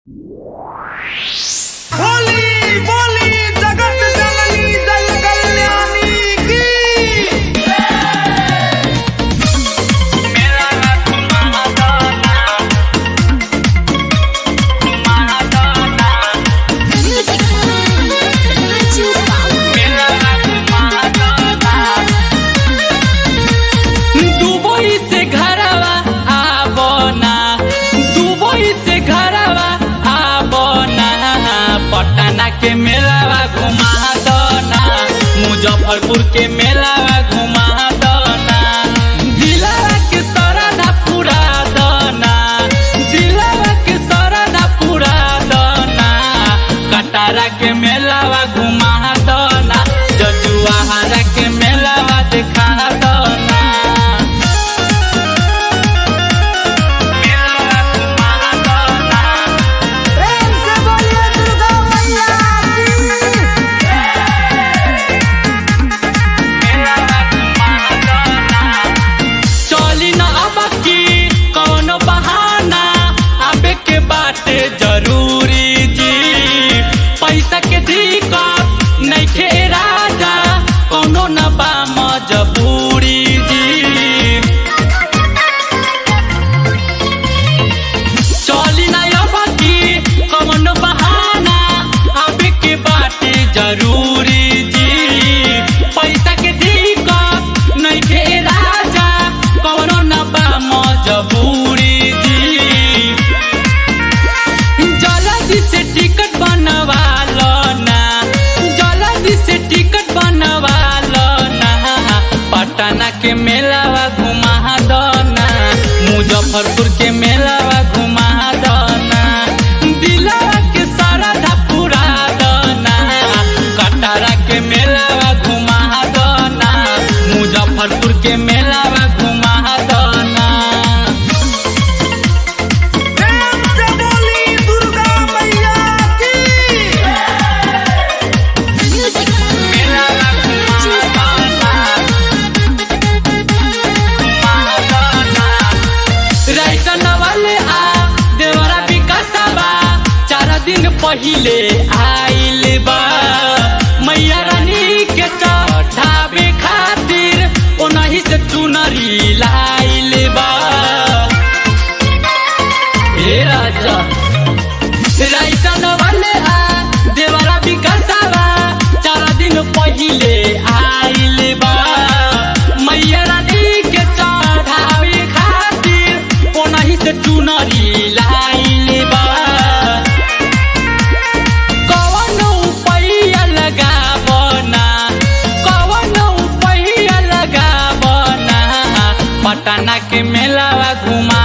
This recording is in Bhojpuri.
बोली बोली जगत जननी जय कल्याणी की। मेरा तुम्हारा दाना, तुम्हारा दाना, मेरा तुम्हारा दाना। दुबई से घरवा आवो ना, दुबई से घरवा आवो ना, पटना के मेलावा घुमा दो ना, मुजफ्फरपुर के मेलावा घुमा दो ना, दिलवा के सरधा पूरा दो ना, दिलवा के सरधा पूरा दो ना, कटारा के मेलावा घुमा दो ना, जजुआरा के मेलावा दिखा दो ना। मेलावा घुमा दो ना, प्रेम से बोलिए दुर्गा मैया की। चली न अब की कौनो बहाना, आबे के बाटे जरूरी जी, पैसा के दिक्कत नइखे राजा, कौनो न बा मजबूरी जी। चली न अब की कौनो बहाना, आबे के बाटे जरूरी जी, पैसा के दिक्कत नइखे राजा, कौनो न बा मजबूरी जी। जल्दी से टिकट बनवा लो ना, जल्दी से टिकट बनवा लो ना, पटना के मेलावा घुमा दो ना, मुजफ्फरपुर के मेलावा घुमा दो ना, दिलवा के सरधा पूरा दो ना, कटारा के मेलावा घुमा दो ना, मुजफ्फरपुर के मेलावा घुमा दो ना। प्रेम से बोली दुर्गा मैया की। मेलावा घुमा दो ना, घुमा दो ना। राइसन वाले आ देवरा विकासबा 4 दिन पहिले आइल बा, मैया रानी के चढ़ावे खातिर ओनही से चुनरी लाइल बा। हे राजा राइसन वाले आ देवरा विकासबा 4 दिन पहिले आइल बा, मैया रानी के चढ़ावे खातिर ओनही से चुनरी लाइल बा। कौन उपाय लगाबो ना, कौन उपाय लगाबो ना, पटना के मेलावा घुमा